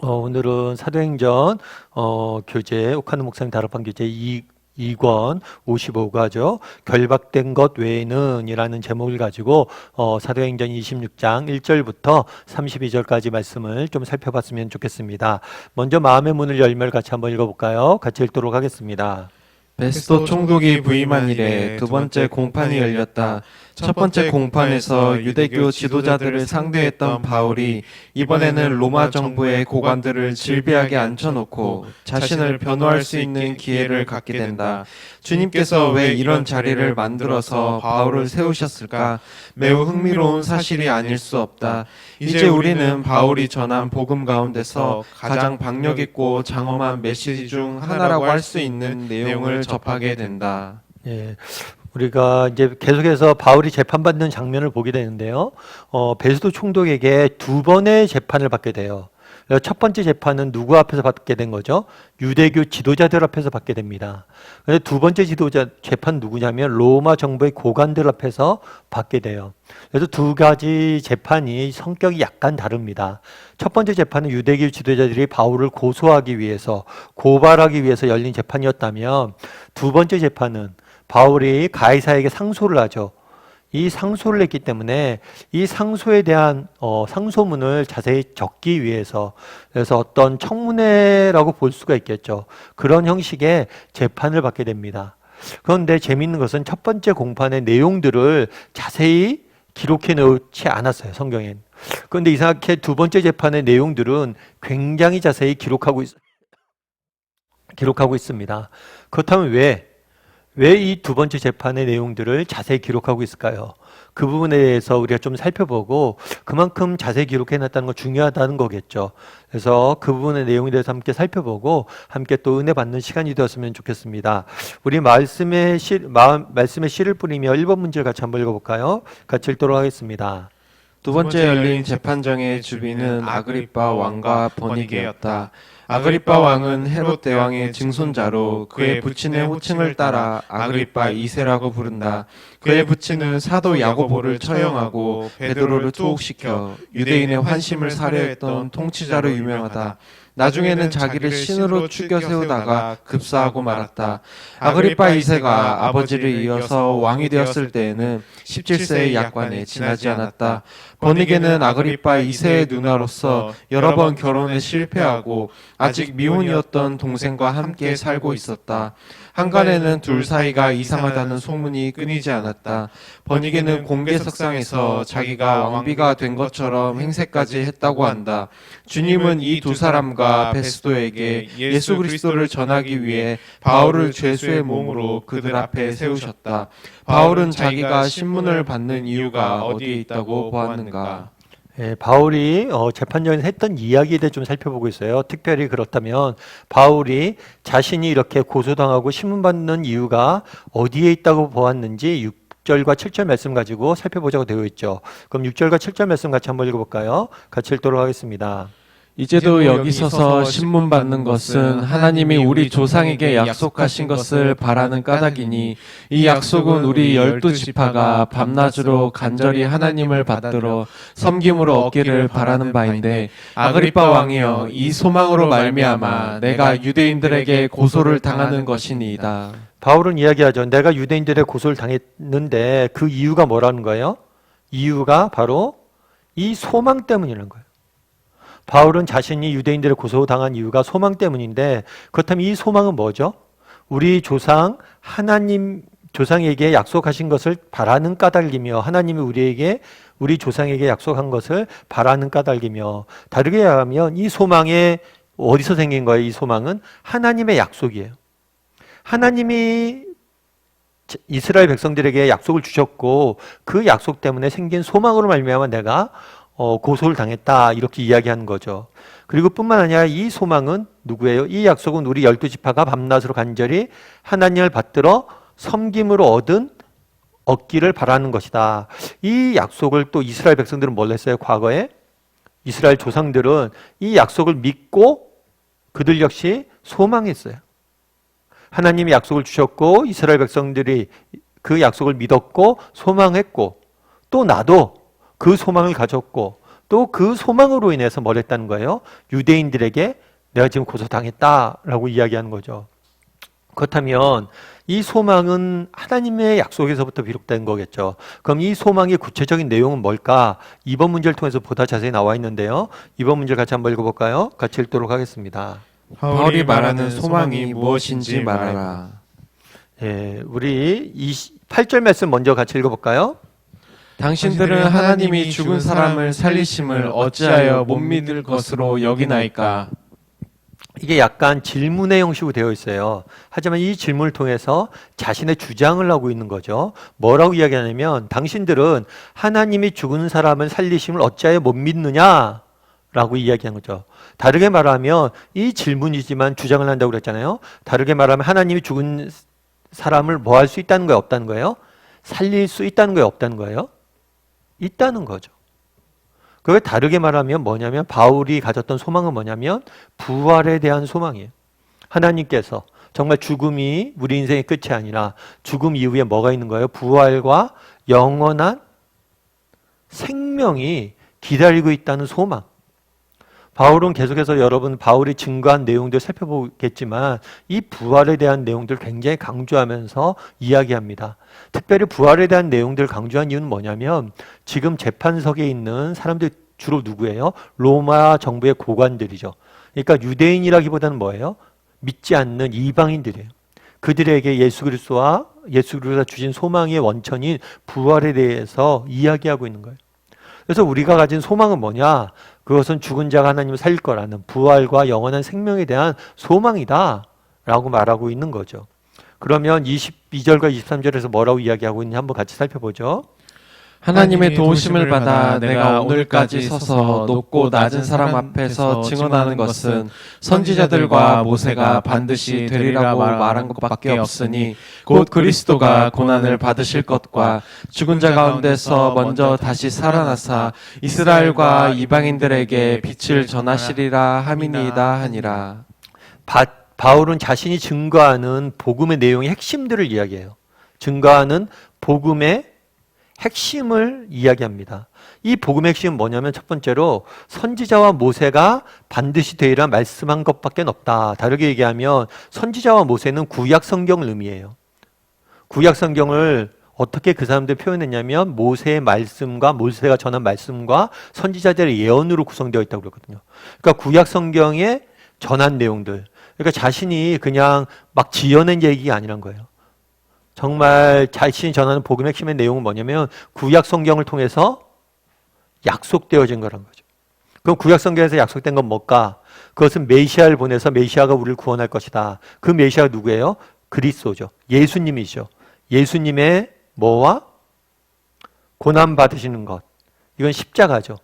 오늘은 사도행전 교재 옥하는 목사님 다락방 교재 2권 55가죠. 결박된 것 외에는 이라는 제목을 가지고 사도행전 26장 1절부터 32절까지 말씀을 좀 살펴봤으면 좋겠습니다. 먼저 마음의 문을 열면 같이 한번 읽어볼까요? 같이 읽도록 하겠습니다. 베스도 총독이 부임한 이래 두 번째 공판이 열렸다. 첫 번째 공판에서 유대교 지도자들을 상대했던 바울이 이번에는 로마 정부의 고관들을 질비하게 앉혀놓고 자신을 변호할 수 있는 기회를 갖게 된다. 주님께서 왜 이런 자리를 만들어서 바울을 세우셨을까? 매우 흥미로운 사실이 아닐 수 없다. 이제 우리는 바울이 전한 복음 가운데서 가장 박력 있고 장엄한 메시지 중 하나라고 할 수 있는 내용을 접하게 된다. 예. 우리가 이제 계속해서 바울이 재판받는 장면을 보게 되는데요. 베스도 총독에게 두 번의 재판을 받게 돼요. 첫 번째 재판은 누구 앞에서 받게 된 거죠? 유대교 지도자들 앞에서 받게 됩니다. 두 번째 재판 누구냐면 로마 정부의 고관들 앞에서 받게 돼요. 그래서 두 가지 재판이 성격이 약간 다릅니다. 첫 번째 재판은 유대교 지도자들이 바울을 고소하기 위해서, 고발하기 위해서 열린 재판이었다면, 두 번째 재판은 바울이 가이사에게 상소를 하죠. 이 상소를 했기 때문에 이 상소에 대한 상소문을 자세히 적기 위해서, 그래서 어떤 청문회라고 볼 수가 있겠죠. 그런 형식의 재판을 받게 됩니다. 그런데 재미있는 것은 첫 번째 공판의 내용들을 자세히 기록해 놓지 않았어요, 성경엔. 그런데 이상하게 두 번째 재판의 내용들은 굉장히 자세히 기록하고 있습니다. 그렇다면 왜 이 두 번째 재판의 내용들을 자세히 기록하고 있을까요? 그 부분에 대해서 우리가 좀 살펴보고 그만큼 자세히 기록해놨다는 건 중요하다는 거겠죠. 그래서 그 부분의 내용에 대해서 함께 살펴보고 함께 또 은혜 받는 시간이 되었으면 좋겠습니다. 우리 말씀의 씨를 뿌리며 1번 문제를 같이 한번 읽어볼까요? 같이 읽도록 하겠습니다. 두 번째 열린 재판정의 주비는 아그리빠 왕과 버니게였다. 아그리빠 왕은 헤롯 대왕의 증손자로 그의 부친의 호칭을 따라 아그리빠 2세라고 부른다. 그의 부친은 사도 야고보를 처형하고 베드로를 투옥시켜 유대인의 환심을 살해했던 통치자로 유명하다. 나중에는 자기를 신으로 추겨 세우다가 급사하고 말았다. 아그리빠 2세가 아버지를 이어서 왕이 되었을 때에는 17세의 약관에 지나지 않았다. 버니게는 아그리빠 2세의 누나로서 여러 번 결혼에 실패하고 아직 미혼이었던 동생과 함께 살고 있었다. 한간에는 둘 사이가 이상하다는 소문이 끊이지 않았다. 버니게는 공개석상에서 자기가 왕비가 된 것처럼 행세까지 했다고 한다. 주님은 이 두 사람과 베스도에게 예수 그리스도를 전하기 위해 바울을 죄수의 몸으로 그들 앞에 세우셨다. 바울은 자기가 신문을 받는 이유가 어디에 있다고 보았는가? 예, 바울이 재판정에서 했던 이야기에 대해 좀 살펴보고 있어요. 특별히 그렇다면 바울이 자신이 이렇게 고소당하고 신문받는 이유가 어디에 있다고 보았는지 6절과 7절 말씀 가지고 살펴보자고 되어 있죠. 그럼 6절과 7절 말씀 같이 한번 읽어볼까요? 같이 읽도록 하겠습니다. 이제도 여기서서 신문 받는 것은 하나님이 우리 조상에게 약속하신 것을 바라는 까닭이니 이 약속은 우리 12지파가 밤낮으로 간절히 하나님을 받들어 섬김으로 얻기를 바라는 바인데 아그리빠 왕이여 이 소망으로 말미암아 내가 유대인들에게 고소를 당하는 것이니이다. 바울은 이야기하죠. 내가 유대인들의 고소를 당했는데 그 이유가 뭐라는 거예요? 이유가 바로 이 소망 때문이라는 거예요. 바울은 자신이 유대인들을 고소당한 이유가 소망 때문인데, 그렇다면 이 소망은 뭐죠? 우리 조상에게 약속하신 것을 바라는 까닭이며, 하나님이 우리 조상에게 약속한 것을 바라는 까닭이며, 다르게 하면 이 소망이 어디서 생긴 거예요? 이 소망은 하나님의 약속이에요. 하나님이 이스라엘 백성들에게 약속을 주셨고 그 약속 때문에 생긴 소망으로 말미암아 내가 고소를 당했다, 이렇게 이야기하는 거죠. 그리고 뿐만 아니라 이 소망은 누구예요? 이 약속은 우리 12지파가 밤낮으로 간절히 하나님을 받들어 섬김으로 얻기를 바라는 것이다. 이 약속을 또 이스라엘 백성들은 뭘 했어요? 과거에 이스라엘 조상들은 이 약속을 믿고 그들 역시 소망했어요. 하나님이 약속을 주셨고 이스라엘 백성들이 그 약속을 믿었고 소망했고, 또 나도 그 소망을 가졌고 또 그 소망으로 인해서 뭘 했다는 거예요? 유대인들에게 내가 지금 고소당했다라고 이야기하는 거죠. 그렇다면 이 소망은 하나님의 약속에서부터 비롯된 거겠죠. 그럼 이 소망의 구체적인 내용은 뭘까? 이번 문제를 통해서 보다 자세히 나와 있는데요. 이번 문제를 같이 한번 읽어볼까요? 같이 읽도록 하겠습니다. 바울이 말하는 소망이 무엇인지 말하라. 예, 우리 8절 말씀 먼저 같이 읽어볼까요? 당신들은 하나님이 죽은 사람을 살리심을 어찌하여 못 믿을 것으로 여기나이까? 이게 약간 질문의 형식으로 되어 있어요. 하지만 이 질문을 통해서 자신의 주장을 하고 있는 거죠. 뭐라고 이야기하냐면 당신들은 하나님이 죽은 사람을 살리심을 어찌하여 못 믿느냐? 라고 이야기한 거죠. 다르게 말하면 이 질문이지만 주장을 한다고 그랬잖아요. 다르게 말하면 하나님이 죽은 사람을 뭐 할 수 있다는 거예요? 없다는 거예요? 살릴 수 있다는 거예요? 없다는 거예요? 있다는 거죠. 그걸 다르게 말하면 뭐냐면 바울이 가졌던 소망은 뭐냐면 부활에 대한 소망이에요. 하나님께서 정말 죽음이 우리 인생의 끝이 아니라 죽음 이후에 뭐가 있는 거예요? 부활과 영원한 생명이 기다리고 있다는 소망. 바울은 계속해서 여러분 바울이 증거한 내용들 살펴보겠지만 이 부활에 대한 내용들 굉장히 강조하면서 이야기합니다. 특별히 부활에 대한 내용들을 강조한 이유는 뭐냐면 지금 재판석에 있는 사람들 주로 누구예요? 로마 정부의 고관들이죠. 그러니까 유대인이라기보다는 뭐예요? 믿지 않는 이방인들이에요. 그들에게 예수 그리스도가 주신 소망의 원천인 부활에 대해서 이야기하고 있는 거예요. 그래서 우리가 가진 소망은 뭐냐? 그것은 죽은 자가 하나님을 살릴 거라는 부활과 영원한 생명에 대한 소망이다 라고 말하고 있는 거죠. 그러면 22절과 23절에서 뭐라고 이야기하고 있는지 한번 같이 살펴보죠. 하나님의 도우심을 받아 내가 오늘까지 서서 높고 낮은 사람 앞에서 증언하는 것은 선지자들과 모세가 반드시 되리라고 말한 것밖에 없으니 곧 그리스도가 고난을 받으실 것과 죽은 자 가운데서 먼저 다시 살아나사 이스라엘과 이방인들에게 빛을 전하시리라 함이니이다 하니라. 바울은 자신이 증거하는 복음의 내용의 핵심들을 이야기해요. 증거하는 복음의 핵심을 이야기합니다. 이 복음의 핵심은 뭐냐면 첫 번째로 선지자와 모세가 반드시 되리라 말씀한 것밖에 없다. 다르게 얘기하면 선지자와 모세는 구약 성경을 의미해요. 구약 성경을 어떻게 그 사람들이 표현했냐면 모세의 말씀과 모세가 전한 말씀과 선지자들의 예언으로 구성되어 있다고 그러거든요. 그러니까 구약 성경에 전한 내용들. 그러니까 자신이 그냥 막 지어낸 얘기가 아니란 거예요. 정말 자신이 전하는 복음의 핵심의 내용은 뭐냐면 구약 성경을 통해서 약속되어진 거란 거죠. 그럼 구약 성경에서 약속된 건 뭘까? 그것은 메시아를 보내서 메시아가 우리를 구원할 것이다. 그 메시아가 누구예요? 그리스도죠. 예수님이죠. 예수님의 뭐와? 고난 받으시는 것. 이건 십자가죠.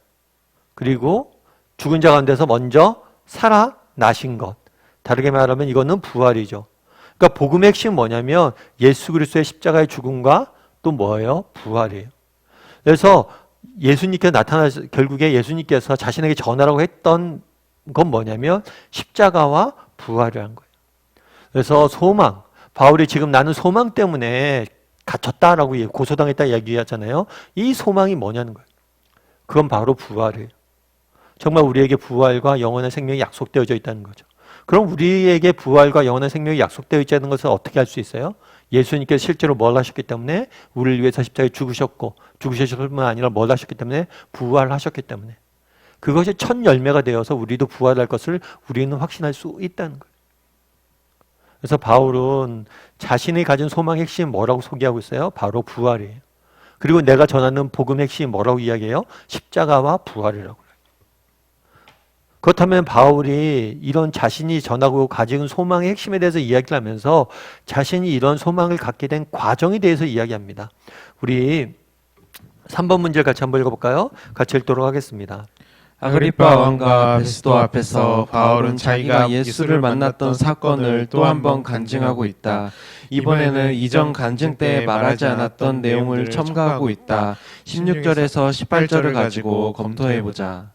그리고 죽은 자 가운데서 먼저 살아나신 것. 다르게 말하면 이거는 부활이죠. 그러니까 복음의 핵심은 뭐냐면 예수 그리스도의 십자가의 죽음과 또 뭐예요? 부활이에요. 그래서 결국에 예수님께서 자신에게 전하라고 했던 건 뭐냐면 십자가와 부활이라는 거예요. 그래서 소망, 바울이 지금 나는 소망 때문에 갇혔다라고 고소당했다 얘기하잖아요. 이 소망이 뭐냐는 거예요. 그건 바로 부활이에요. 정말 우리에게 부활과 영원한 생명이 약속되어져 있다는 거죠. 그럼 우리에게 부활과 영원한 생명이 약속되어 있다는 것을 어떻게 할 수 있어요? 예수님께서 실제로 뭘 하셨기 때문에 우리를 위해서 십자가에 죽으셨고 죽으셨을 뿐만 아니라 뭘 하셨기 때문에 부활하셨기 때문에 그것이 첫 열매가 되어서 우리도 부활할 것을 우리는 확신할 수 있다는 거예요. 그래서 바울은 자신이 가진 소망의 핵심이 뭐라고 소개하고 있어요? 바로 부활이에요. 그리고 내가 전하는 복음의 핵심이 뭐라고 이야기해요? 십자가와 부활이라고. 그렇다면 바울이 이런 자신이 전하고 가진 소망의 핵심에 대해서 이야기를 하면서 자신이 이런 소망을 갖게 된 과정에 대해서 이야기합니다. 우리 3번 문제를 같이 한번 읽어볼까요? 같이 읽도록 하겠습니다. 아그리빠 왕과 베스도 앞에서 바울은 자기가 예수를 만났던 사건을 또 한 번 간증하고 있다. 이번에는 이전 간증 때 말하지 않았던 내용을 첨가하고 있다. 16절에서 18절을 가지고 검토해보자.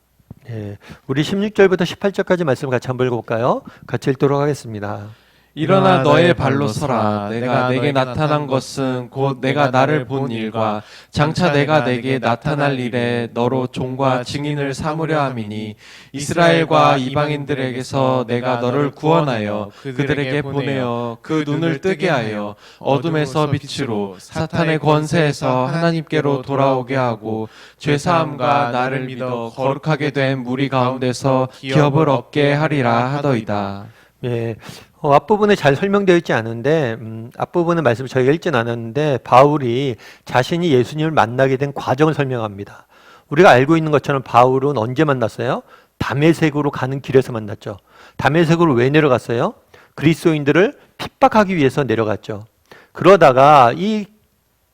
네, 우리 16절부터 18절까지 말씀을 같이 한번 읽어볼까요? 같이 읽도록 하겠습니다. 일어나 너의 발로 서라. 내가 내게 나타난 것은 곧 내가 나를 본 일과 장차 내가 내게 나타날 일에 너로 종과 증인을 삼으려 함이니 이스라엘과 이방인들에게서 내가 너를 구원하여 그들에게 보내어 그 눈을 뜨게 하여 어둠에서 빛으로 사탄의 권세에서 하나님께로 돌아오게 하고 죄사함과 나를 믿어 거룩하게 된 무리 가운데서 기업을 얻게 하리라 하더이다. 예, 앞부분에 잘 설명되어 있지 않은데 앞부분의 말씀을 저희가 읽진 않았는데 바울이 자신이 예수님을 만나게 된 과정을 설명합니다. 우리가 알고 있는 것처럼 바울은 언제 만났어요? 다메섹으로 가는 길에서 만났죠. 다메섹으로 왜 내려갔어요? 그리스도인들을 핍박하기 위해서 내려갔죠. 그러다가 이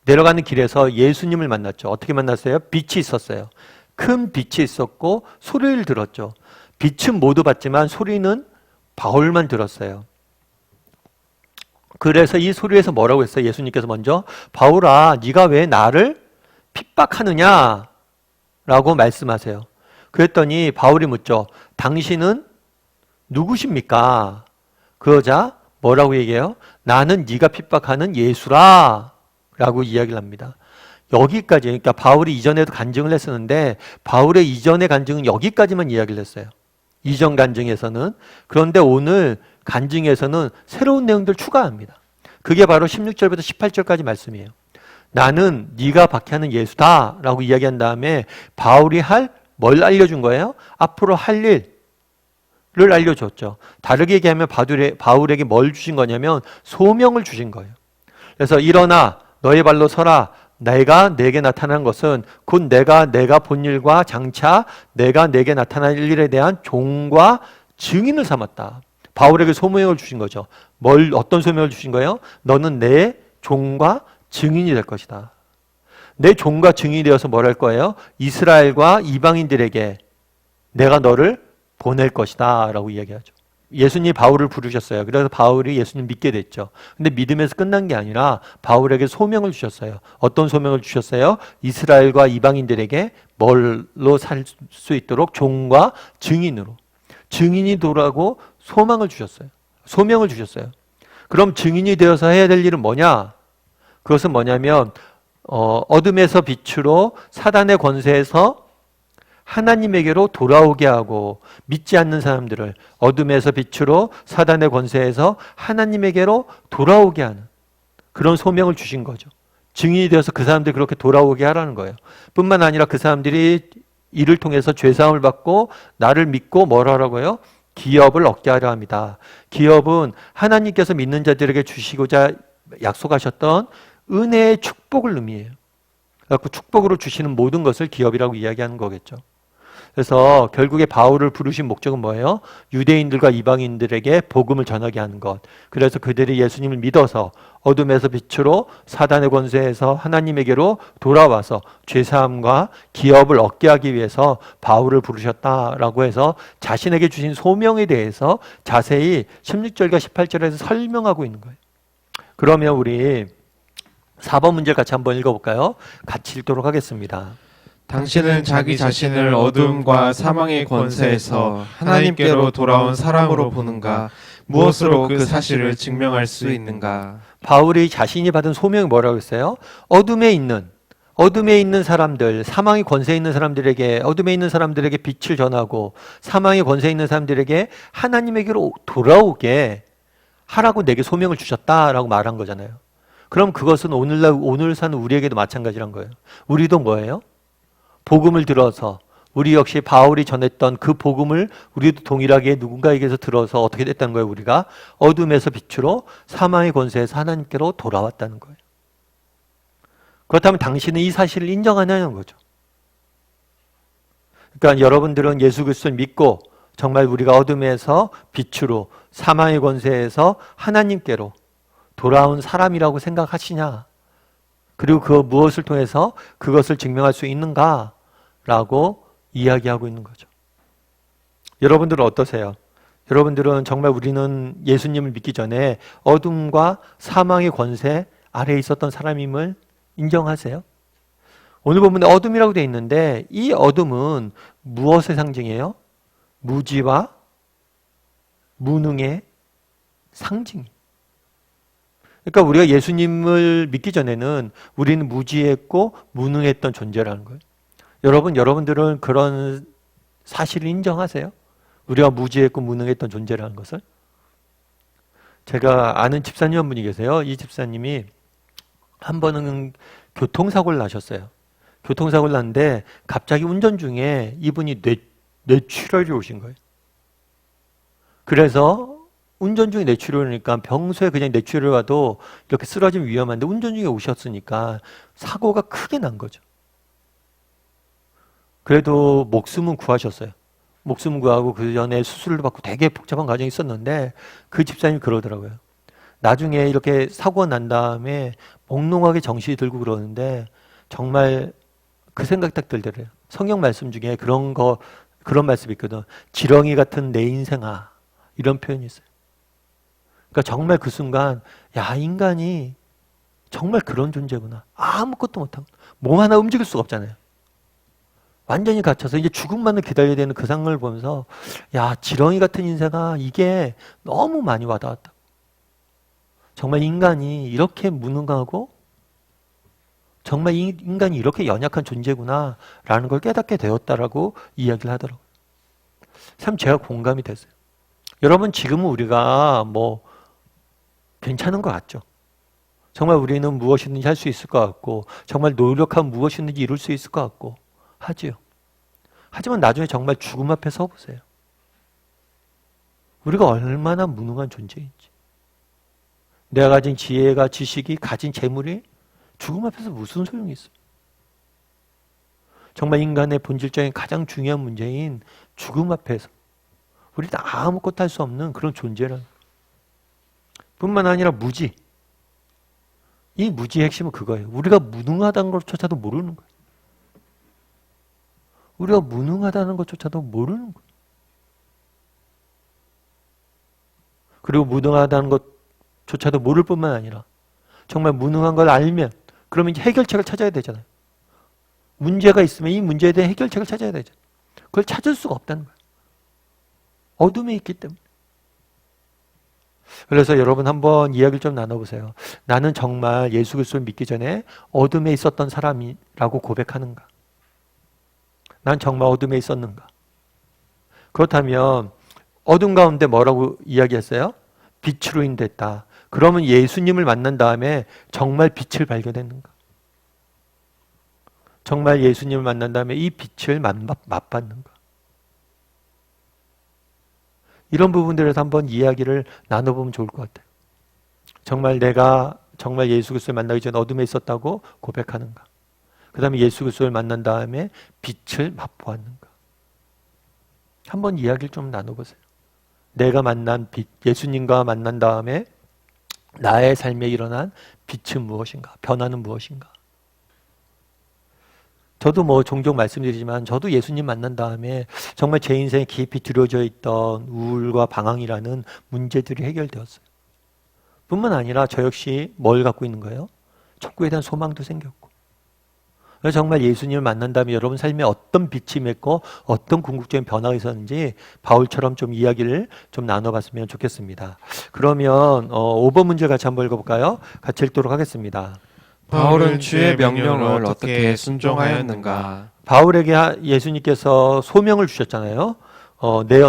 내려가는 길에서 예수님을 만났죠. 어떻게 만났어요? 빛이 있었어요. 큰 빛이 있었고 소리를 들었죠. 빛은 모두 봤지만 소리는 바울만 들었어요. 그래서 이 소리에서 뭐라고 했어요? 예수님께서 먼저 바울아 네가 왜 나를 핍박하느냐 라고 말씀하세요. 그랬더니 바울이 묻죠. 당신은 누구십니까? 그러자 뭐라고 얘기해요? 나는 네가 핍박하는 예수라 라고 이야기를 합니다. 여기까지, 그러니까 바울이 이전에도 간증을 했었는데 바울의 이전의 간증은 여기까지만 이야기를 했어요. 이전 간증에서는. 그런데 오늘 간증에서는 새로운 내용들을 추가합니다. 그게 바로 16절부터 18절까지 말씀이에요. 나는 네가 박해하는 예수다 라고 이야기한 다음에 바울이 뭘 알려준 거예요? 앞으로 할 일을 알려줬죠. 다르게 얘기하면 바울에게 뭘 주신 거냐면 소명을 주신 거예요. 그래서 일어나 너의 발로 서라. 내가 내게 나타난 것은 곧 내가 본 일과 장차 내가 내게 나타날 일에 대한 종과 증인을 삼았다. 바울에게 소명을 주신 거죠. 어떤 소명을 주신 거예요? 너는 내 종과 증인이 될 것이다. 내 종과 증인이 되어서 뭘 할 거예요? 이스라엘과 이방인들에게 내가 너를 보낼 것이다 라고 이야기하죠. 예수님이 바울을 부르셨어요. 그래서 바울이 예수님 믿게 됐죠. 근데 믿음에서 끝난 게 아니라 바울에게 소명을 주셨어요. 어떤 소명을 주셨어요? 이스라엘과 이방인들에게 뭘로 살 수 있도록 종과 증인으로. 증인이 되라고 소망을 주셨어요. 소명을 주셨어요. 그럼 증인이 되어서 해야 될 일은 뭐냐? 그것은 뭐냐면 어둠에서 빛으로 사단의 권세에서 하나님에게로 돌아오게 하고 믿지 않는 사람들을 어둠에서 빛으로 사단의 권세에서 하나님에게로 돌아오게 하는 그런 소명을 주신 거죠. 증인이 되어서 그 사람들이 그렇게 돌아오게 하라는 거예요. 뿐만 아니라 그 사람들이 이를 통해서 죄사함을 받고 나를 믿고 뭘 하라고요? 기업을 얻게 하려 합니다. 기업은 하나님께서 믿는 자들에게 주시고자 약속하셨던 은혜의 축복을 의미해요. 그래서 축복으로 주시는 모든 것을 기업이라고 이야기하는 거겠죠. 그래서 결국에 바울을 부르신 목적은 뭐예요? 유대인들과 이방인들에게 복음을 전하게 하는 것. 그래서 그들이 예수님을 믿어서 어둠에서 빛으로 사단의 권세에서 하나님에게로 돌아와서 죄사함과 기업을 얻게 하기 위해서 바울을 부르셨다라고 해서 자신에게 주신 소명에 대해서 자세히 16절과 18절에서 설명하고 있는 거예요. 그러면 우리 4번 문제를 같이 한번 읽어볼까요? 같이 읽도록 하겠습니다. 당신은 자기 자신을 어둠과 사망의 권세에서 하나님께로 돌아온 사람으로 보는가? 무엇으로 그 사실을 증명할 수 있는가? 바울이 자신이 받은 소명이 뭐라고 했어요? 어둠에 있는 사람들, 사망의 권세에 있는 사람들에게, 어둠에 있는 사람들에게 빛을 전하고 사망의 권세에 있는 사람들에게 하나님에게로 돌아오게 하라고 내게 소명을 주셨다라고 말한 거잖아요. 그럼 그것은 오늘 사는 우리에게도 마찬가지란 거예요. 우리도 뭐예요? 복음을 들어서 우리 역시 바울이 전했던 그 복음을 우리도 동일하게 누군가에게서 들어서 어떻게 됐다는 거예요? 우리가 어둠에서 빛으로 사망의 권세에서 하나님께로 돌아왔다는 거예요. 그렇다면 당신은 이 사실을 인정하냐는 거죠. 그러니까 여러분들은 예수 그리스도를 믿고 정말 우리가 어둠에서 빛으로 사망의 권세에서 하나님께로 돌아온 사람이라고 생각하시냐? 그리고 그 무엇을 통해서 그것을 증명할 수 있는가? 라고 이야기하고 있는 거죠. 여러분들은 어떠세요? 여러분들은 정말 우리는 예수님을 믿기 전에 어둠과 사망의 권세 아래에 있었던 사람임을 인정하세요? 오늘 본문에 어둠이라고 되어 있는데 이 어둠은 무엇의 상징이에요? 무지와 무능의 상징이. 그러니까 우리가 예수님을 믿기 전에는 우리는 무지했고 무능했던 존재라는 거예요. 여러분들은 그런 사실을 인정하세요? 우리가 무지했고 무능했던 존재라는 것을? 제가 아는 집사님 한 분이 계세요. 이 집사님이 한 번은 교통사고를 나셨어요. 교통사고를 났는데 갑자기 운전 중에 이분이 뇌출혈이 오신 거예요. 그래서 운전 중에 뇌출혈이니까 평소에 그냥 뇌출혈 와도 이렇게 쓰러지면 위험한데 운전 중에 오셨으니까 사고가 크게 난 거죠. 그래도 목숨은 구하셨어요. 목숨 구하고 그 전에 수술을 받고 되게 복잡한 과정이 있었는데 그 집사님이 그러더라고요. 나중에 이렇게 사고가 난 다음에 몽롱하게 정신이 들고 그러는데 정말 그 생각 딱 들더래요. 성경 말씀 중에 그런 말씀이 있거든. 지렁이 같은 내 인생아, 이런 표현이 있어요. 그러니까 정말 그 순간, 야, 인간이 정말 그런 존재구나. 아무것도 못하고 몸 하나 움직일 수가 없잖아요. 완전히 갇혀서 이제 죽음만을 기다려야 되는 그 상황을 보면서, 야, 지렁이 같은 인생아, 이게 너무 많이 와닿았다. 정말 인간이 이렇게 무능하고 정말 인간이 이렇게 연약한 존재구나 라는 걸 깨닫게 되었다라고 이야기를 하더라고요. 참 제가 공감이 됐어요. 여러분, 지금은 우리가 괜찮은 것 같죠? 정말 우리는 무엇이든지 할 수 있을 것 같고 정말 노력하면 무엇이든지 이룰 수 있을 것 같고 하지요. 하지만 나중에 정말 죽음 앞에 서보세요. 우리가 얼마나 무능한 존재인지. 내가 가진 지혜가, 지식이, 가진 재물이 죽음 앞에서 무슨 소용이 있어요? 정말 인간의 본질적인 가장 중요한 문제인 죽음 앞에서 우리는 아무것도 할 수 없는 그런 존재라는 거예요. 뿐만 아니라 무지. 이 무지의 핵심은 그거예요. 우리가 무능하다는 것조차도 모르는 거예요. 우리가 무능하다는 것조차도 모르는 거예요. 그리고 무능하다는 것조차도 모를 뿐만 아니라 정말 무능한 걸 알면 그러면 이제 해결책을 찾아야 되잖아요. 문제가 있으면 이 문제에 대한 해결책을 찾아야 되잖아요. 그걸 찾을 수가 없다는 거예요. 어둠에 있기 때문에. 그래서 여러분 한번 이야기를 좀 나눠보세요. 나는 정말 예수 그리스도를 믿기 전에 어둠에 있었던 사람이라고 고백하는가? 난 정말 어둠에 있었는가? 그렇다면 어둠 가운데 뭐라고 이야기했어요? 빛으로 인됐다. 그러면 예수님을 만난 다음에 정말 빛을 발견했는가? 정말 예수님을 만난 다음에 이 빛을 맛봤는가? 이런 부분들에서 한번 이야기를 나눠보면 좋을 것 같아요. 정말 내가 정말 예수 그리스도를 만나기 전에 어둠에 있었다고 고백하는가? 그 다음에 예수 그리스도를 만난 다음에 빛을 맛보았는가? 한번 이야기를 좀 나눠보세요. 내가 만난 빛, 예수님과 만난 다음에 나의 삶에 일어난 빛은 무엇인가? 변화는 무엇인가? 저도 종종 말씀드리지만 저도 예수님 만난 다음에 정말 제 인생에 깊이 들여져 있던 우울과 방황이라는 문제들이 해결되었어요. 뿐만 아니라 저 역시 뭘 갖고 있는 거예요? 천국에 대한 소망도 생겼고. 그래서 정말 예수님을 만난 다음에 여러분 삶에 어떤 빛이 맺고 어떤 궁극적인 변화가 있었는지 바울처럼 좀 이야기를 좀 나눠봤으면 좋겠습니다. 그러면 5번 문제 같이 한번 읽어볼까요? 같이 읽도록 하겠습니다. 바울은 주의 명령을 어떻게 순종하였는가? 바울에게 예수님께서 소명을 주셨잖아요.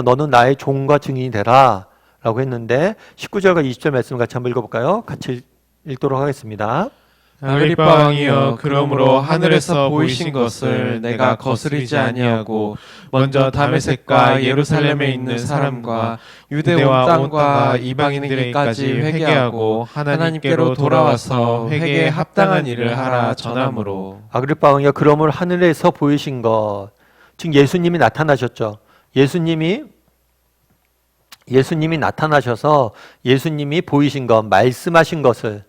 너는 나의 종과 증인이 되라 라고 했는데 19절과 20절 말씀 같이 한번 읽어볼까요? 같이 읽도록 하겠습니다. 아그리빠 왕이여, 그러므로 하늘에서 보이신 것을 내가 거스르지 아니하고 먼저 다메섹과 예루살렘에 있는 사람과 유대와 온 땅과 이방인에게까지 회개하고 하나님께로 돌아와서 회개에 합당한 일을 하라 전함으로. 아그리빠 왕이여, 그러므로 하늘에서 보이신 것, 즉 예수님이 나타나셨죠. 예수님이 나타나셔서 예수님이 보이신 것, 말씀하신 것을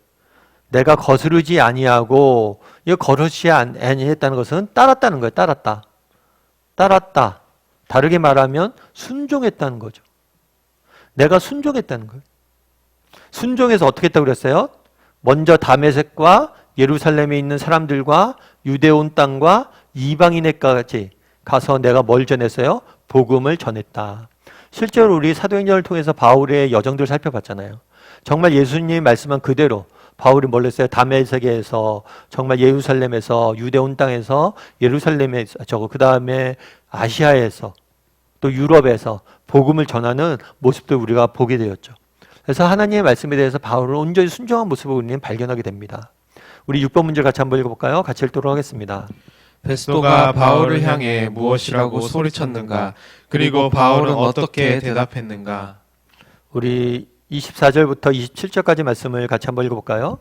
내가 거스르지 아니하고, 이 거스르지 아니했다는 것은 따랐다는 거예요. 따랐다. 다르게 말하면 순종했다는 거죠. 내가 순종했다는 거예요. 순종해서 어떻게 했다고 그랬어요? 먼저 다메섹과 예루살렘에 있는 사람들과 유대 온 땅과 이방인에까지 가서 내가 뭘 전했어요? 복음을 전했다. 실제로 우리 사도행전을 통해서 바울의 여정들을 살펴봤잖아요. 정말 예수님이 말씀한 그대로 바울이 뭘 했어요? 다메섹에서, 정말 예루살렘에서, 유대 온 땅에서, 예루살렘에서, 그 다음에 아시아에서, 또 유럽에서 복음을 전하는 모습들 우리가 보게 되었죠. 그래서 하나님의 말씀에 대해서 바울은 온전히 순종한 모습을 우리는 발견하게 됩니다. 우리 6번 문제를 같이 한번 읽어볼까요? 같이 읽도록 하겠습니다. 베스도가 바울을 향해 무엇이라고 소리쳤는가? 그리고 바울은 어떻게 대답했는가? 우리 24절부터 27절까지 말씀을 같이 한번 읽어볼까요?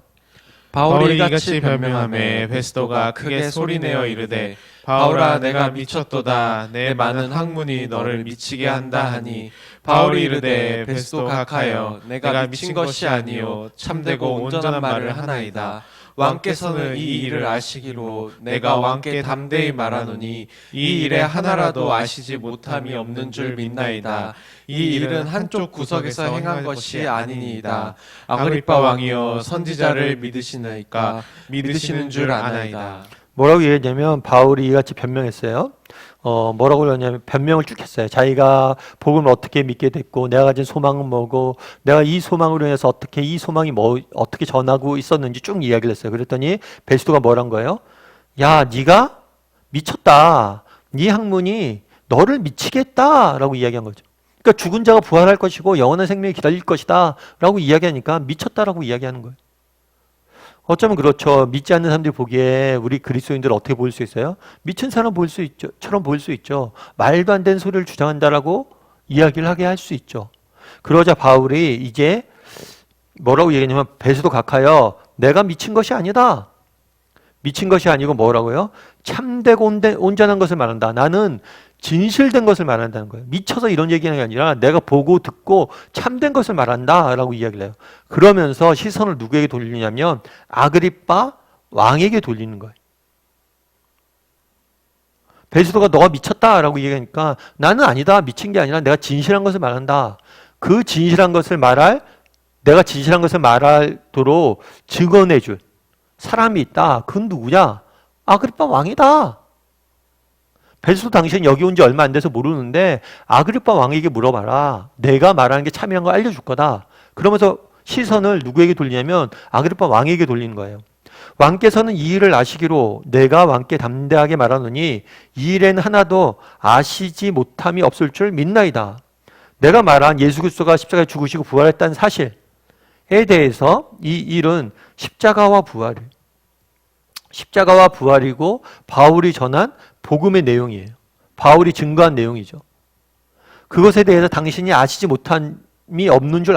바울이 이같이 변명하매 베스도가 크게 소리내어 이르되 바울아 내가 미쳤도다 내 많은 학문이 너를 미치게 한다 하니 바울이 이르되 베스도 각하여 내가 미친 것이 아니요 참되고 온전한 말을 하나이다. 왕께서는 이 일을 아시기로 내가 왕께 담대히 말하노니 이 일에 하나라도 아시지 못함이 없는 줄 믿나이다. 이 일은 한쪽 구석에서 행한 것이 아니니이다. 아그리빠 왕이여 선지자를 믿으시나이까 믿으시는 줄 아나이다. 뭐라고 얘기했냐면 바울이 이같이 변명했어요. 뭐라고 그러냐면 변명을 쭉 했어요. 자기가 복음을 어떻게 믿게 됐고 내가 가진 소망은 뭐고 내가 이 소망으로 인해서 어떻게 이 소망이 어떻게 전하고 있었는지 쭉 이야기를 했어요. 그랬더니 베스도가 뭐란 거예요? 야, 네가 미쳤다. 네 학문이 너를 미치겠다라고 이야기한 거죠. 그러니까 죽은 자가 부활할 것이고 영원한 생명이 기다릴 것이다 라고 이야기하니까 미쳤다라고 이야기하는 거예요. 어쩌면 그렇죠. 믿지 않는 사람들이 보기에 우리 그리스도인들 어떻게 보일 수 있어요? 미친 사람 보일 수 있죠. 처럼 보일 수 있죠. 말도 안 되는 소리를 주장한다라고 이야기를 하게 할 수 있죠. 그러자 바울이 이제 뭐라고 얘기하냐면 베스도 각하여 내가 미친 것이 아니다. 미친 것이 아니고 뭐라고요? 참되고 온전한 것을 말한다. 나는 진실된 것을 말한다는 거예요. 미쳐서 이런 얘기하는 게 아니라 내가 보고 듣고 참된 것을 말한다 라고 이야기를 해요. 그러면서 시선을 누구에게 돌리냐면 아그리빠 왕에게 돌리는 거예요. 베스도가 너가 미쳤다 라고 얘기하니까 나는 아니다. 미친 게 아니라 내가 진실한 것을 말한다. 그 진실한 것을 내가 진실한 것을 말하도록 증언해 줄 사람이 있다. 그건 누구냐? 아그리빠 왕이다. 베스도 당신 여기 온 지 얼마 안 돼서 모르는데 아그리빠 왕에게 물어봐라. 내가 말하는 게 참이란 걸 알려줄 거다. 그러면서 시선을 누구에게 돌리냐면 아그리빠 왕에게 돌리는 거예요. 왕께서는 이 일을 아시기로 내가 왕께 담대하게 말하노니 이 일에는 하나도 아시지 못함이 없을 줄 믿나이다. 내가 말한 예수 그리스도가 십자가에 죽으시고 부활했다는 사실에 대해서 이 일은 십자가와 부활이고 바울이 전한 복음의 내용이에요. 바울이 증거한 내용이죠. 그것에 대해서 당신이 아시지 못함이 없는 줄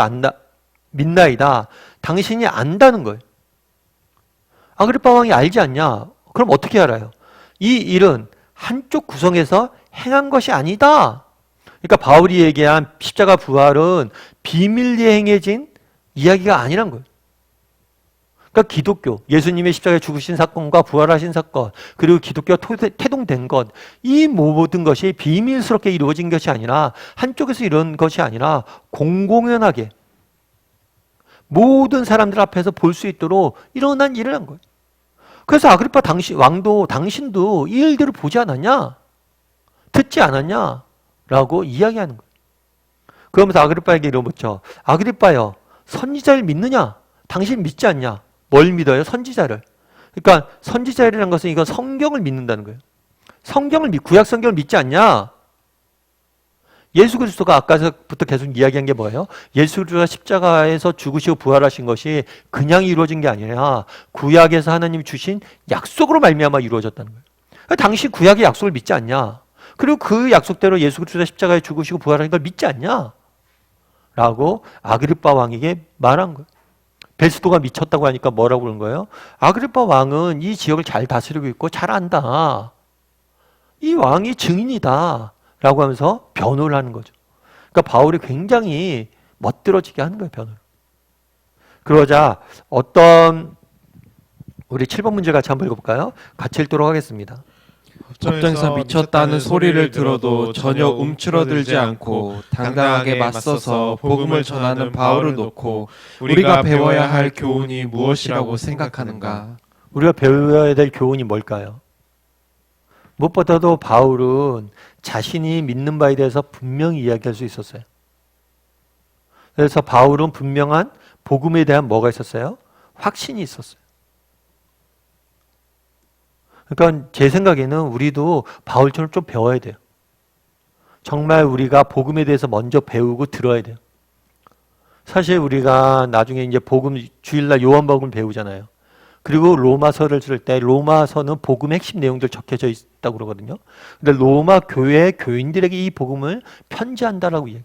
믿나이다. 당신이 안다는 거예요. 아그리빠 왕이 알지 않냐? 그럼 어떻게 알아요? 이 일은 한쪽 구성에서 행한 것이 아니다. 그러니까 바울이 얘기한 십자가 부활은 비밀리에 행해진 이야기가 아니란 거예요. 그러니까 기독교, 예수님의 십자가에 죽으신 사건과 부활하신 사건, 그리고 기독교가 태동된 것, 이 모든 것이 비밀스럽게 이루어진 것이 아니라 한쪽에서 이런 것이 아니라 공공연하게 모든 사람들 앞에서 볼 수 있도록 일어난 일을 한 거예요. 그래서 아그리빠 왕도 당신도 이 일들을 보지 않았냐? 듣지 않았냐? 라고 이야기하는 거예요. 그러면서 아그리빠에게 물어보죠. 아그리빠여, 선지자를 믿느냐? 당신 믿지 않냐? 뭘 믿어요? 선지자를. 그러니까 선지자라는 것은 이건 성경을 믿는다는 거예요. 구약 성경을 믿지 않냐? 예수 그리스도가 아까부터 계속 이야기한 게 뭐예요? 예수 그리스도가 십자가에서 죽으시고 부활하신 것이 그냥 이루어진 게 아니라 구약에서 하나님이 주신 약속으로 말미암아 이루어졌다는 거예요. 그러니까 당신 구약의 약속을 믿지 않냐? 그리고 그 약속대로 예수 그리스도가 십자가에 죽으시고 부활하신 걸 믿지 않냐? 라고 아그리빠 왕에게 말한 거예요. 베스도가 미쳤다고 하니까 뭐라고 그런 거예요? 아그리빠 왕은 이 지역을 잘 다스리고 있고 잘 안다. 이 왕이 증인이다. 라고 하면서 변호를 하는 거죠. 그러니까 바울이 굉장히 멋들어지게 하는 거예요, 변호를. 그러자 우리 7번 문제 같이 한번 읽어볼까요? 같이 읽도록 하겠습니다. 법정에서 미쳤다는 소리를 들어도 전혀 움츠러들지 않고 당당하게 맞서서 복음을 전하는 바울을 놓고 우리가 배워야 할 교훈이 무엇이라고 생각하는가? 우리가 배워야 될 교훈이 뭘까요? 무엇보다도 바울은 자신이 믿는 바에 대해서 분명히 이야기할 수 있었어요. 그래서 바울은 분명한 복음에 대한 뭐가 있었어요? 확신이 있었어요. 그러니까 제 생각에는 우리도 바울처럼 좀 배워야 돼요. 정말 우리가 복음에 대해서 먼저 배우고 들어야 돼요. 사실 우리가 나중에 이제 복음 주일날 요한복음을 배우잖아요. 그리고 로마서를 쓸 때 로마서는 복음의 핵심 내용들 적혀져 있다고 그러거든요. 근데 로마 교회 교인들에게 이 복음을 편지한다라고 이야기해요.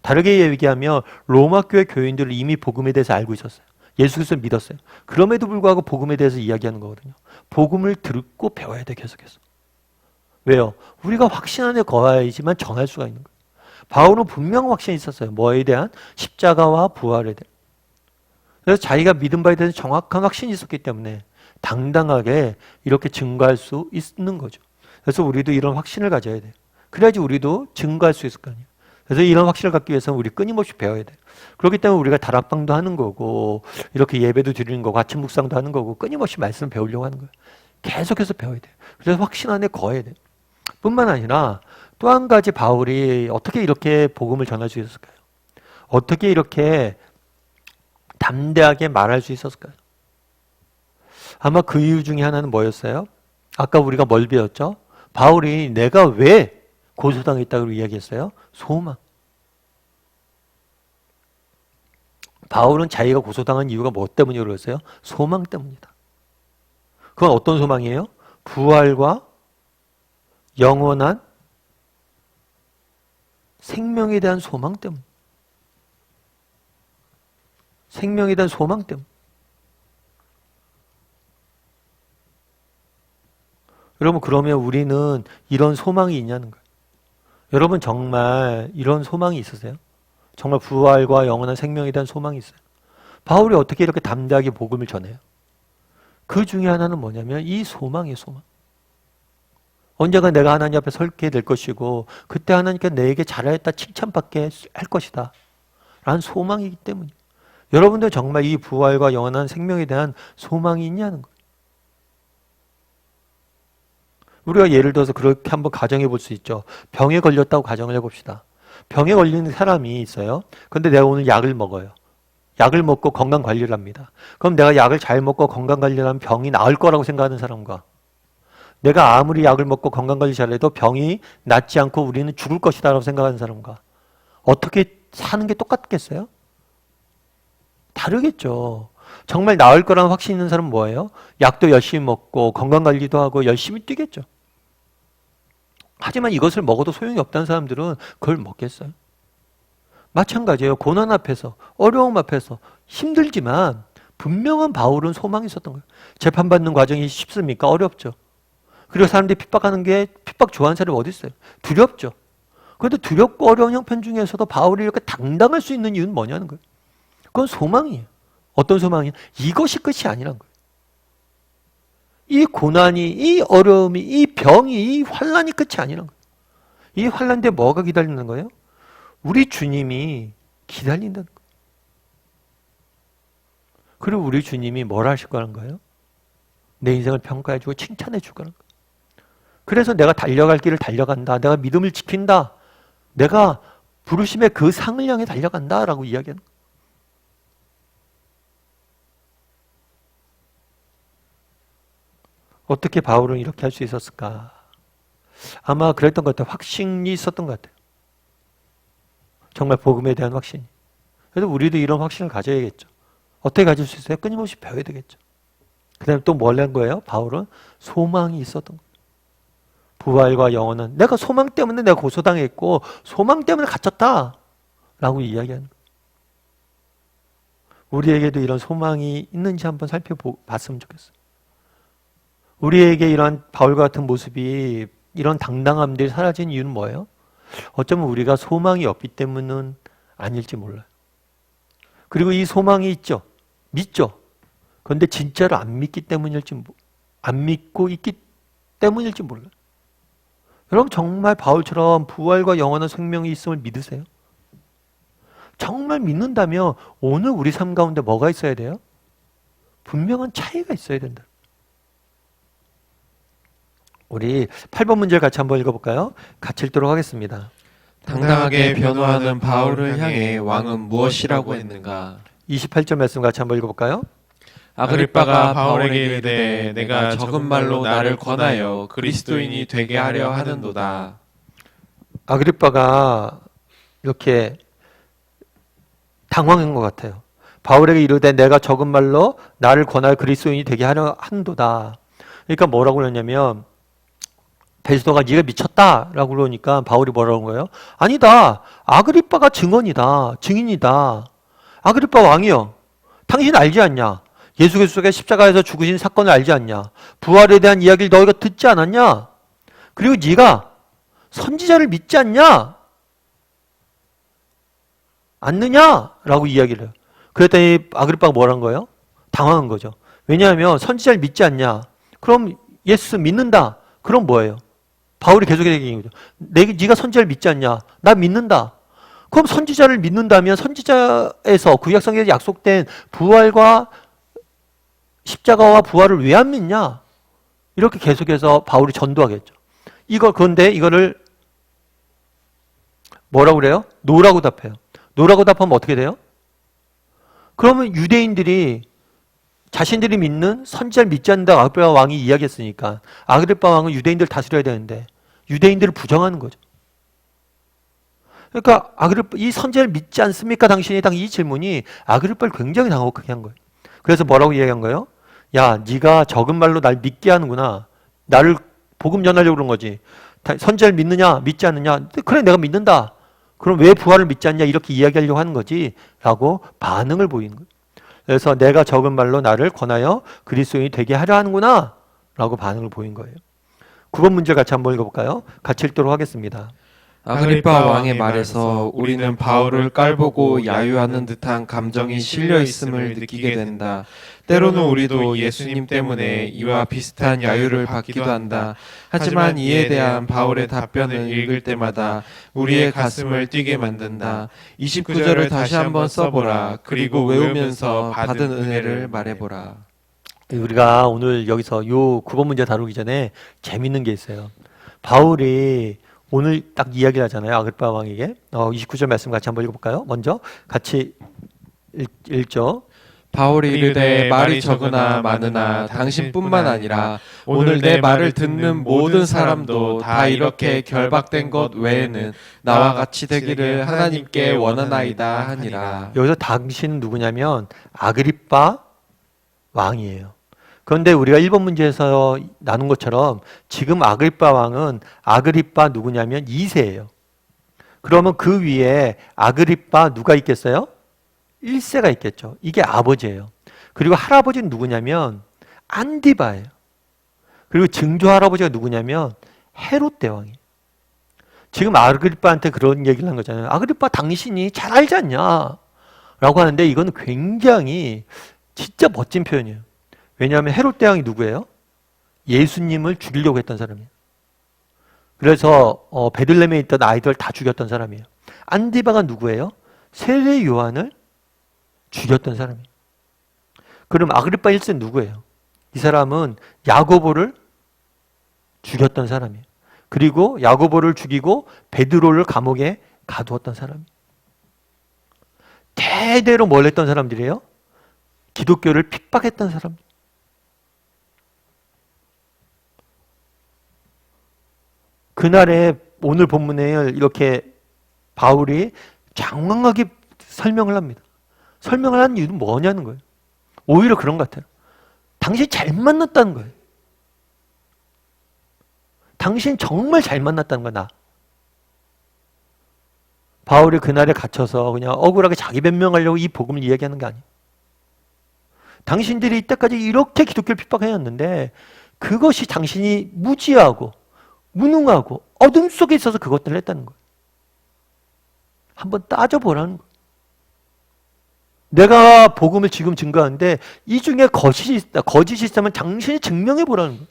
다르게 얘기하면 로마 교회 교인들은 이미 복음에 대해서 알고 있었어요. 예수 그리스도를 믿었어요. 그럼에도 불구하고 복음에 대해서 이야기하는 거거든요. 복음을 듣고 배워야 돼 계속해서. 왜요? 우리가 확신 안에 거해야지만 정할 수가 있는 거예요. 바울은 분명 확신이 있었어요. 뭐에 대한? 십자가와 부활에 대한. 그래서 자기가 믿은 바에 대해서 정확한 확신이 있었기 때문에 당당하게 이렇게 증거할 수 있는 거죠. 그래서 우리도 이런 확신을 가져야 돼요. 그래야지 우리도 증거할 수 있을 거 아니에요. 그래서 이런 확신을 갖기 위해서는 우리 끊임없이 배워야 돼요. 그렇기 때문에 우리가 다락방도 하는 거고 이렇게 예배도 드리는 거고 아침 묵상도 하는 거고 끊임없이 말씀을 배우려고 하는 거예요. 계속해서 배워야 돼요. 그래서 확신 안에 거해야 돼요. 뿐만 아니라 또 한 가지 바울이 어떻게 이렇게 복음을 전할 수 있었을까요? 어떻게 이렇게 담대하게 말할 수 있었을까요? 아마 그 이유 중에 하나는 뭐였어요? 아까 우리가 뭘 배웠죠? 바울이 내가 왜 고소당했다고 이야기했어요? 소망. 바울은 자기가 고소당한 이유가 뭐 때문이라고 그랬어요? 소망 때문이다. 그건 어떤 소망이에요? 부활과 영원한 생명에 대한 소망 때문. 생명에 대한 소망 때문. 여러분, 그러면 우리는 이런 소망이 있냐는 거예요. 여러분, 정말 이런 소망이 있으세요? 정말 부활과 영원한 생명에 대한 소망이 있어요? 바울이 어떻게 이렇게 담대하게 복음을 전해요? 그 중에 하나는 뭐냐면 이 소망이에요, 소망. 언젠가 내가 하나님 앞에 설게 될 것이고 그때 하나님께 내게 잘하였다 칭찬받게 할 것이다 라는 소망이기 때문이에요. 여러분들 정말 이 부활과 영원한 생명에 대한 소망이 있냐는 거예요. 우리가 예를 들어서 그렇게 한번 가정해 볼 수 있죠. 병에 걸렸다고 가정을 해봅시다. 병에 걸리는 사람이 있어요. 그런데 내가 오늘 약을 먹어요. 약을 먹고 건강 관리를 합니다. 그럼 내가 약을 잘 먹고 건강 관리를 하면 병이 나을 거라고 생각하는 사람과 내가 아무리 약을 먹고 건강관리 잘해도 병이 낫지 않고 우리는 죽을 것이다 라고 생각하는 사람과 어떻게 사는 게 똑같겠어요? 다르겠죠. 정말 나을 거라는 확신 있는 사람은 뭐예요? 약도 열심히 먹고 건강관리도 하고 열심히 뛰겠죠. 하지만 이것을 먹어도 소용이 없다는 사람들은 그걸 먹겠어요? 마찬가지예요. 고난 앞에서, 어려움 앞에서 힘들지만 분명한 바울은 소망이 있었던 거예요. 재판받는 과정이 쉽습니까? 어렵죠. 그리고 사람들이 핍박하는 게 핍박 좋아하는 사람이 어디 있어요? 두렵죠. 그런데 두렵고 어려운 형편 중에서도 바울이 이렇게 당당할 수 있는 이유는 뭐냐는 거예요. 그건 소망이에요. 어떤 소망이에요? 이것이 끝이 아니란 거예요. 이 고난이, 이 어려움이, 이 병이, 이 환란이 끝이 아니란 거예요. 이 환란인데 뭐가 기다리는 거예요? 우리 주님이 기다린다는 거예요. 그리고 우리 주님이 뭘 하실 거라는 거예요? 내 인생을 평가해주고 칭찬해줄 거라는 거예요. 그래서 내가 달려갈 길을 달려간다. 내가 믿음을 지킨다. 내가 부르심의 그 상을 향해 달려간다 라고 이야기하는 거예요. 어떻게 바울은 이렇게 할 수 있었을까? 아마 그랬던 것 같아요. 확신이 있었던 것 같아요. 정말 복음에 대한 확신이. 그래서 우리도 이런 확신을 가져야겠죠. 어떻게 가질 수 있어요? 끊임없이 배워야 되겠죠. 그 다음에 또 뭘 한 거예요? 바울은 소망이 있었던 거예요. 부활과 영원은 내가 소망 때문에 내가 고소당했고 소망 때문에 갇혔다 라고 이야기하는 거예요. 우리에게도 이런 소망이 있는지 한번 살펴봤으면 좋겠어요. 우리에게 이런 바울과 같은 모습이 이런 당당함들이 사라진 이유는 뭐예요? 어쩌면 우리가 소망이 없기 때문은 아닐지 몰라요. 그리고 이 소망이 있죠. 믿죠. 그런데 진짜로 안 믿기 때문일지, 안 믿고 있기 때문일지 몰라요. 여러분 정말 바울처럼 부활과 영원한 생명이 있음을 믿으세요? 정말 믿는다면 오늘 우리 삶 가운데 뭐가 있어야 돼요? 분명한 차이가 있어야 된다. 우리 8번 문제를 같이 한번 읽어볼까요? 같이 읽도록 하겠습니다. 당당하게 변호하는 바울을 향해 왕은 무엇이라고 했는가? 28절 말씀 같이 한번 읽어볼까요? 아그리빠가 바울에게 이르되 내가 적은 말로 나를 권하여 그리스도인이 되게 하려 하는도다. 아그리빠가 이렇게 당황한 것 같아요. 바울에게 이르되 내가 적은 말로 나를 권하여 그리스도인이 되게 하려 한도다. 그러니까 뭐라고 그러냐면 베스도가 네가 미쳤다라고 그러니까 바울이 뭐라고 한 거예요? 아니다. 아그리빠가 증언이다. 증인이다. 아그리빠 왕이여. 당신 알지 않냐? 예수 그리스도가 십자가에서 죽으신 사건을 알지 않냐? 부활에 대한 이야기를 너희가 듣지 않았냐? 그리고 네가 선지자를 믿지 않냐? 않느냐? 라고 이야기를 해요. 그랬더니 아그리빠가 뭐라는 거예요? 당황한 거죠. 왜냐하면 선지자를 믿지 않냐? 그럼 예수 믿는다. 그럼 뭐예요? 바울이 계속 얘기한 거죠. 네가 선지자를 믿지 않냐? 나 믿는다. 그럼 선지자를 믿는다면 선지자에서 구약성경에 약속된 부활과 십자가와 부활을 왜 안 믿냐? 이렇게 계속해서 바울이 전도하겠죠. 그런데 이거를 뭐라고 그래요? 노라고 답해요. 노라고 답하면 어떻게 돼요? 그러면 유대인들이 자신들이 믿는 선지자를 믿지 않는다고 아그리빠 왕이 이야기했으니까 아그리빠 왕은 유대인들을 다스려야 되는데 유대인들을 부정하는 거죠. 그러니까 이 선지자를 믿지 않습니까? 당신이 이 질문이 아그리빠를 굉장히 당혹하게 한 거예요. 그래서 뭐라고 이야기한 거예요? 야, 네가 적은 말로 날 믿게 하는구나. 나를 복음 전하려고 그런 거지. 선지자를 믿느냐 믿지 않느냐. 그래 내가 믿는다. 그럼 왜 부활을 믿지 않냐 이렇게 이야기하려고 하는 거지 라고 반응을 보이는 거예요. 그래서 내가 적은 말로 나를 권하여 그리스도인이 되게 하려 하는구나 라고 반응을 보인 거예요. 9번 문제 같이 한번 읽어볼까요? 같이 읽도록 하겠습니다. 아그리빠 왕의 말에서 우리는 바울을 깔보고 야유하는 듯한 감정이 실려 있음을 느끼게 된다. 때로는 우리도 예수님 때문에 이와 비슷한 야유를 받기도 한다. 하지만 이에 대한 바울의 답변을 읽을 때마다 우리의 가슴을 뛰게 만든다. 29절을 다시 한번 써보라. 그리고 외우면서 받은 은혜를 말해보라. 우리가 오늘 여기서 요 9번 문제 다루기 전에 재밌는 게 있어요. 바울이 오늘 딱 이야기를 하잖아요. 아그리빠 왕에게. 29절 말씀 같이 한번 읽어볼까요? 먼저 같이 읽죠. 바울이 이르되 말이 적으나 많으나 당신뿐만 아니라 오늘 내 말을 듣는 모든 사람도 다 이렇게 결박된 것 외에는 나와 같이 되기를 하나님께 원하나이다 하니라. 여기서 당신은 누구냐면 아그리빠 왕이에요. 그런데 우리가 1번 문제에서 나눈 것처럼 지금 아그리빠 왕은 아그리빠 누구냐면 2세예요. 그러면 그 위에 아그리빠 누가 있겠어요? 1세가 있겠죠. 이게 아버지예요. 그리고 할아버지는 누구냐면 안디바예요. 그리고 증조 할아버지가 누구냐면 헤롯 대왕이에요. 지금 아그리빠한테 그런 얘기를 한 거잖아요. 아그리빠 당신이 잘 알지 않냐? 라고 하는데 이건 굉장히 진짜 멋진 표현이에요. 왜냐하면 헤롯 대왕이 누구예요? 예수님을 죽이려고 했던 사람이에요. 그래서 베들레헴에 있던 아이들 다 죽였던 사람이에요. 안디바가 누구예요? 세례 요한을 죽였던 사람이에요. 그럼 아그리빠 1세는 누구예요? 이 사람은 야고보를 죽였던 사람이에요. 그리고 야고보를 죽이고 베드로를 감옥에 가두었던 사람이에요. 대대로 뭘 했던 사람들이에요? 기독교를 핍박했던 사람들. 그날에 오늘 본문에 이렇게 바울이 장황하게 설명을 합니다. 설명을 하는 이유는 뭐냐는 거예요. 오히려 그런 것 같아요. 당신 잘 만났다는 거예요. 당신 정말 잘 만났다는 거야, 나. 바울이 그날에 갇혀서 그냥 억울하게 자기 변명하려고 이 복음을 이야기하는 게 아니에요. 당신들이 이때까지 이렇게 기독교를 핍박해왔는데 그것이 당신이 무지하고 무능하고 어둠 속에 있어서 그것들을 했다는 거예요. 한번 따져보라는 거예요. 내가 복음을 지금 증거하는데 이 중에 거짓이 있다. 거짓이 있다면 당신이 증명해보라는 거예요.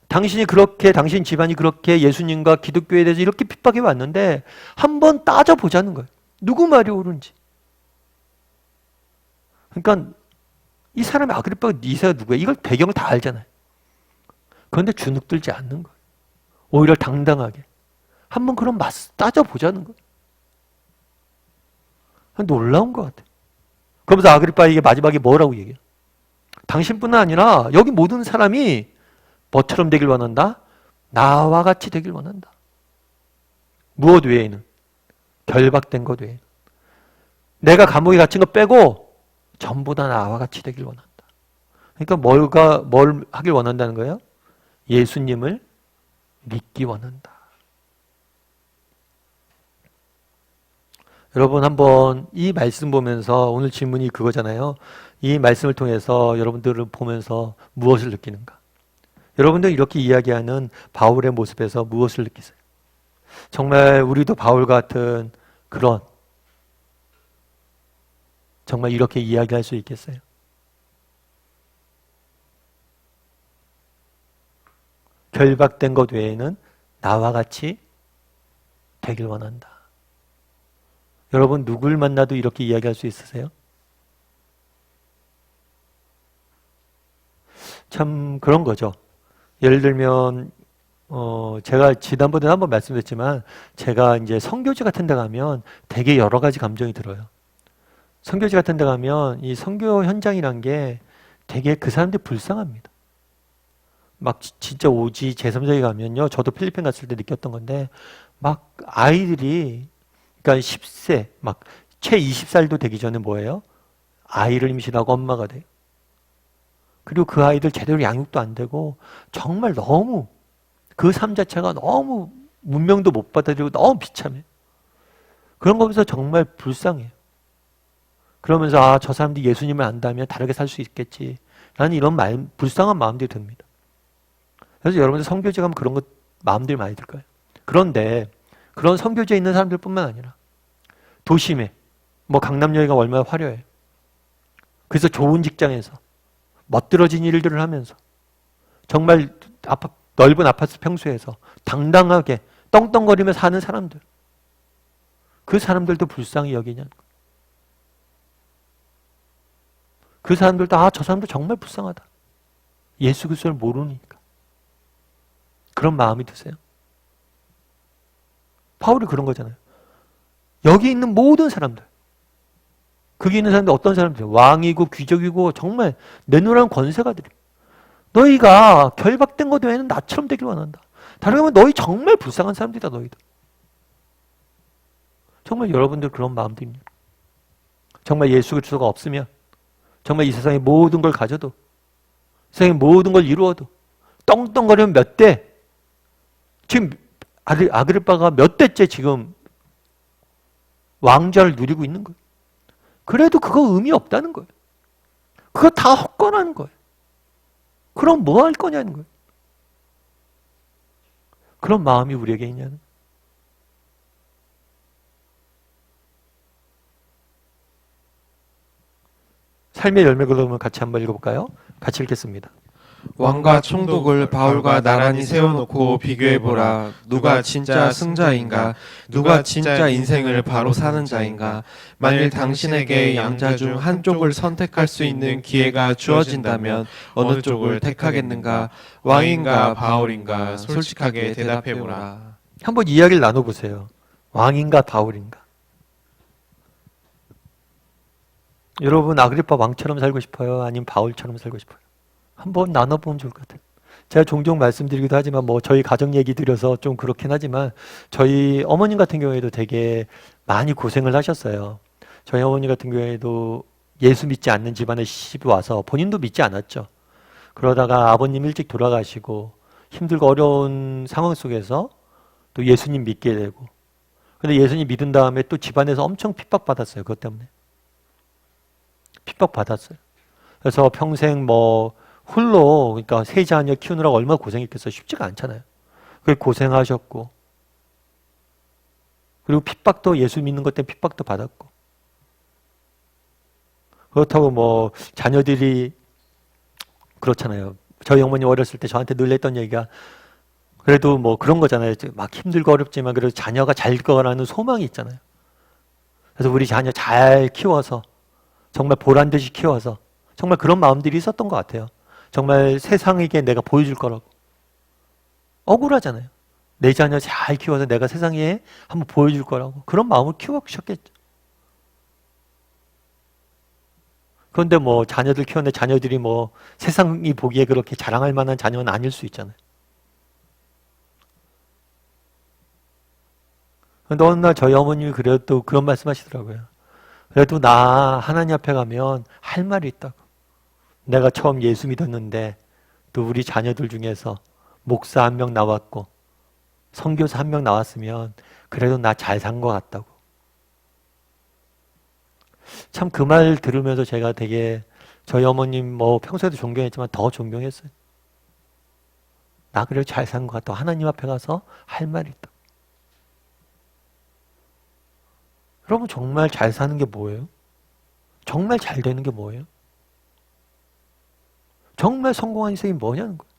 당신 집안이 그렇게 예수님과 기독교에 대해서 이렇게 핍박해 왔는데 한번 따져보자는 거예요. 누구 말이 옳은지. 그러니까 이 사람의 아그리빠가 니세가 누구야? 이걸 배경을 다 알잖아요. 그런데 주눅들지 않는 거예요. 오히려 당당하게 한번 그럼 따져보자는 거예요. 놀라운 것 같아요. 그러면서 아그리빠에게 마지막에 뭐라고 얘기해요? 당신뿐만 아니라 여기 모든 사람이 뭐처럼 되길 원한다? 나와 같이 되길 원한다. 무엇 외에는? 결박된 것 외에는. 내가 감옥에 갇힌 거 빼고 전부 다 나와 같이 되길 원한다. 그러니까 뭘 하길 원한다는 거예요? 예수님을 믿기 원한다. 여러분 한번 이 말씀 보면서 오늘 질문이 그거잖아요. 이 말씀을 통해서 여러분들을 보면서 무엇을 느끼는가? 여러분들 이렇게 이야기하는 바울의 모습에서 무엇을 느끼세요? 정말 우리도 바울 같은 그런 정말 이렇게 이야기할 수 있겠어요? 결박된 것 외에는 나와 같이 되길 원한다. 여러분 누굴 만나도 이렇게 이야기할 수 있으세요? 참 그런 거죠. 예를 들면 제가 지난번에 한번 말씀드렸지만 제가 이제 선교지 같은 데 가면 되게 여러 가지 감정이 들어요. 선교지 같은 데 가면 이 선교 현장이란 게 되게 그 사람들이 불쌍합니다. 막 진짜 오지 제3세계 가면요. 저도 필리핀 갔을 때 느꼈던 건데 막 아이들이 그러니까 10세 막 채 20살도 되기 전에 뭐예요? 아이를 임신하고 엄마가 돼요. 그리고 그 아이들 제대로 양육도 안 되고 정말 너무 그 삶 자체가 너무 문명도 못 받아들이고 너무 비참해요. 그런 거 보면서 정말 불쌍해요. 그러면서 저 사람들이 예수님을 안다면 다르게 살 수 있겠지 라는 이런 불쌍한 마음들이 듭니다. 그래서 여러분들 선교지 가면 그런 것 마음들이 많이 들 거예요. 그런데 그런 선교지에 있는 사람들뿐만 아니라 도심에 뭐 강남여기가 얼마나 화려해요. 그래서 좋은 직장에서 멋들어진 일들을 하면서 정말 넓은 아파트 평수에서 당당하게 떵떵거리며 사는 사람들, 그 사람들도 불쌍히 여기냐는 거예요. 그 사람들도 저 사람도 정말 불쌍하다. 예수 그리스도를 모르니까. 그런 마음이 드세요? 바울이 그런 거잖아요. 여기 있는 모든 사람들, 거기 있는 사람들 어떤 사람들? 왕이고 귀족이고 정말 내놓으라는 권세가들이. 너희가 결박된 것 외에는 나처럼 되길 원한다. 다르게 말하면 너희 정말 불쌍한 사람들이다. 너희들. 정말 여러분들 그런 마음들입니다. 정말 예수 그리스도가 없으면 정말 이 세상의 모든 걸 가져도 세상의 모든 걸 이루어도 떵떵거리면 몇 대 지금 아그리빠가 몇 대째 지금 왕좌를 누리고 있는 거예요. 그래도 그거 의미 없다는 거예요. 그거 다 헛거라는 거예요. 그럼 뭐 할 거냐는 거예요. 그런 마음이 우리에게 있냐는. 삶의 열매 그러면 같이 한번 읽어볼까요? 같이 읽겠습니다. 왕과 총독을 바울과 나란히 세워놓고 비교해보라. 누가 진짜 승자인가? 누가 진짜 인생을 바로 사는 자인가? 만일 당신에게 양자 중 한쪽을 선택할 수 있는 기회가 주어진다면 어느 쪽을 택하겠는가? 왕인가 바울인가? 솔직하게 대답해보라. 한번 이야기를 나눠보세요. 왕인가 바울인가? 여러분 아그리빠 왕처럼 살고 싶어요? 아니면 바울처럼 살고 싶어요? 한번 나눠보면 좋을 것 같아요. 제가 종종 말씀드리기도 하지만 뭐 저희 가정 얘기 드려서 좀 그렇긴 하지만 저희 어머님 같은 경우에도 되게 많이 고생을 하셨어요. 저희 어머니 같은 경우에도 예수 믿지 않는 집안에 시집이 와서 본인도 믿지 않았죠. 그러다가 아버님 일찍 돌아가시고 힘들고 어려운 상황 속에서 또 예수님 믿게 되고 근데 예수님 믿은 다음에 또 집안에서 엄청 핍박받았어요. 그것 때문에. 핍박받았어요. 그래서 평생 뭐 홀로 그러니까 세 자녀 키우느라고 얼마나 고생했겠어요. 쉽지가 않잖아요. 그 고생하셨고 그리고 핍박도 예수 믿는 것 때문에 핍박도 받았고 그렇다고 뭐 자녀들이 그렇잖아요. 저희 어머니 어렸을 때 저한테 늘 했던 얘기가 그래도 뭐 그런 거잖아요. 막 힘들고 어렵지만 그래도 자녀가 잘 거라는 소망이 있잖아요. 그래서 우리 자녀 잘 키워서 정말 보란듯이 키워서 정말 그런 마음들이 있었던 것 같아요. 정말 세상에게 내가 보여줄 거라고. 억울하잖아요. 내 자녀 잘 키워서 내가 세상에 한번 보여줄 거라고 그런 마음을 키우셨겠죠. 그런데 뭐 자녀들 키웠는데 자녀들이 뭐 세상이 보기에 그렇게 자랑할 만한 자녀는 아닐 수 있잖아요. 그런데 어느 날 저희 어머님이 그래도 그런 말씀 하시더라고요. 그래도 나 하나님 앞에 가면 할 말이 있다고. 내가 처음 예수 믿었는데 또 우리 자녀들 중에서 목사 한 명 나왔고 선교사 한 명 나왔으면 그래도 나 잘 산 것 같다고. 참 그 말 들으면서 제가 되게 저희 어머님 뭐 평소에도 존경했지만 더 존경했어요. 나 그래도 잘 산 것 같다고. 하나님 앞에 가서 할 말이 있다. 여러분 정말 잘 사는 게 뭐예요? 정말 잘 되는 게 뭐예요? 정말 성공한 인생이 뭐냐는 거예요.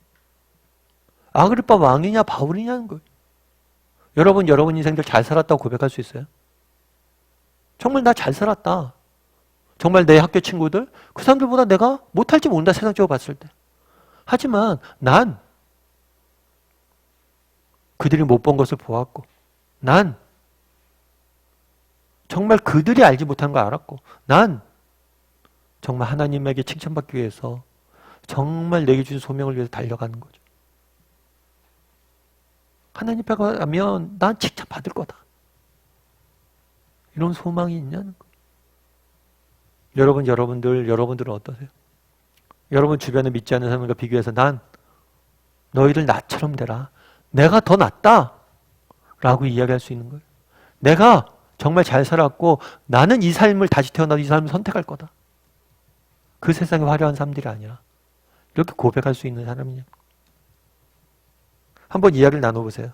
아그리빠 왕이냐 바울이냐는 거예요. 여러분 인생들 잘 살았다고 고백할 수 있어요? 정말 나 잘 살았다. 정말 내 학교 친구들 그 사람들보다 내가 못할지 모른다 세상적으로 봤을 때. 하지만 난 그들이 못 본 것을 보았고 난 정말 그들이 알지 못한 걸 알았고 난 정말 하나님에게 칭찬받기 위해서 정말 내게 주신 소명을 위해서 달려가는 거죠. 하나님 앞에 가면 난 칭찬받을 거다. 이런 소망이 있냐는 거예요. 여러분들은 어떠세요? 여러분 주변에 믿지 않는 사람과 비교해서 난 너희들 나처럼 되라. 내가 더 낫다. 라고 이야기할 수 있는 거예요. 내가 정말 잘 살았고 나는 이 삶을 다시 태어나도 이 삶을 선택할 거다. 그 세상에 화려한 삶들이 아니라 이렇게 고백할 수 있는 사람이냐. 한번 이야기를 나눠보세요.